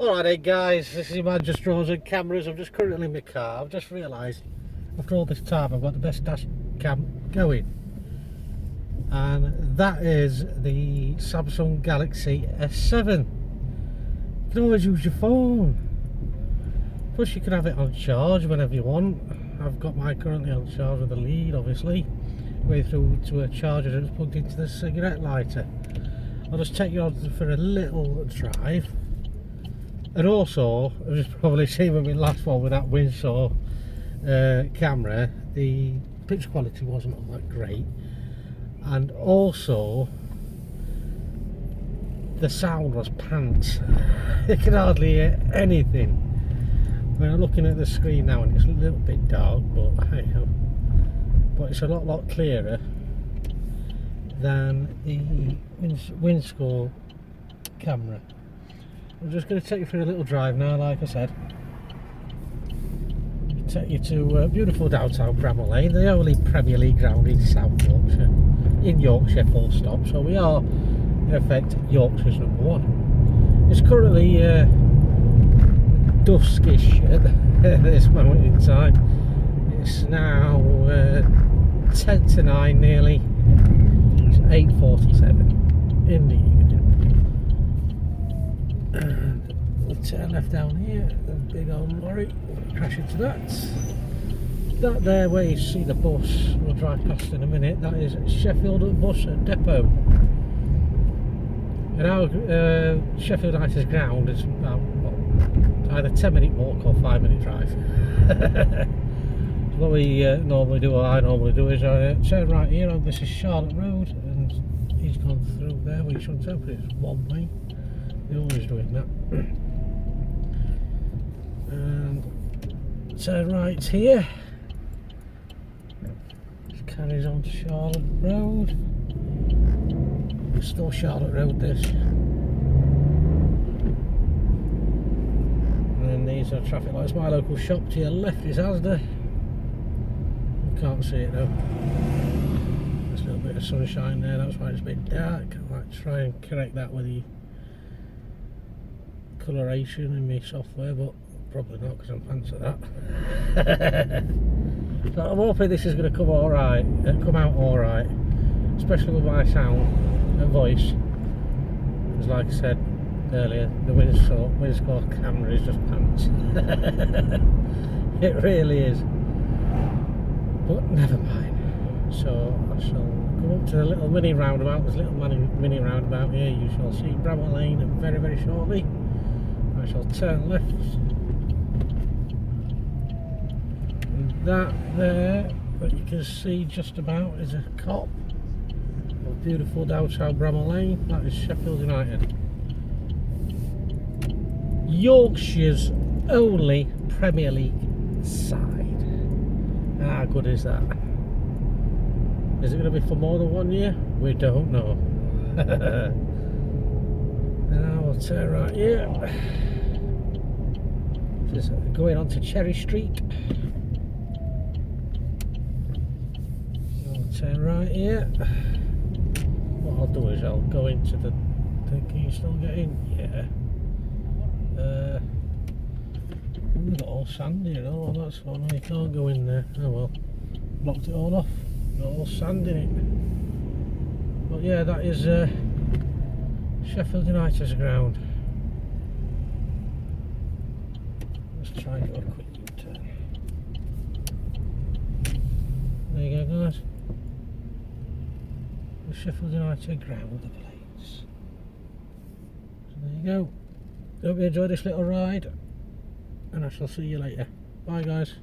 Alright guys, this is my just drones and cameras. I'm just currently in my car. I've just realised after all this time I've got the best dash cam going, and that is the Samsung Galaxy S7. You can always use your phone, plus you can have it on charge whenever you want. I've got mine currently on charge with a lead, obviously, way through to a charger that's plugged into the cigarette lighter. I'll just take you on for a little drive. And also, as you've probably seen with my last one with that Windsor camera, the picture quality wasn't all that great, and also the sound was pants. You can hardly hear anything. When I'm looking at the screen now, and it's a little bit dark, but hey ho, but it's a lot clearer than the Windsor camera. I'm just going to take you for a little drive now, like I said. Take you to beautiful downtown Bramall Lane, the only Premier League ground in South Yorkshire, in Yorkshire full stop. So we are, in effect, Yorkshire's #1. It's currently duskish at this moment in time. It's now 10 to 9 nearly. It's 8:47 in the evening. And we'll turn left down here, a big old lorry, we'll crash into that. That there where you see the bus, we'll drive past in a minute, that is Sheffield Bus Depot. And our Sheffield United's ground is about either 10-minute walk or 5-minute drive. What we normally do, or I normally do, is I turn right here, and this is Charlotte Road, and he's gone through there, we shouldn't open it, it's one way. We're always doing that. And turn right here. Just carries on to Charlotte Road. It's still Charlotte Road, this. And then these are traffic lights. My local shop to your left is Asda. You can't see it though. There's a little bit of sunshine there, that's why it's a bit dark. I might try and correct that with the coloration in my software, but probably not because I'm pants at that. So I'm hoping this is going to come out alright, especially with my sound and voice, because like I said earlier, the Windsor camera is just pants. It really is, but never mind. So I shall come up to the little mini roundabout. There's a little mini roundabout here. You shall see Bramall Lane very shortly. I shall turn left, and that there that you can see just about is a cop of beautiful downtown Bramall Lane. That is Sheffield United, Yorkshire's only Premier League side. How good is that? Is it going to be for more than 1 year? We don't know. And I will turn right here. Just going on to Cherry Street. I'll turn right here. What I'll do is I'll go into the. Can you still get in? Yeah. We've got all sand here. Oh, that's fun. You can't go in there. Oh well. Blocked it all off. Got all sand in it. But yeah, that is Sheffield United's ground. Let's try and do a quick U-turn. There you go, guys. The Sheffield United ground, the plates. So there you go. Hope you enjoyed this little ride, and I shall see you later. Bye, guys.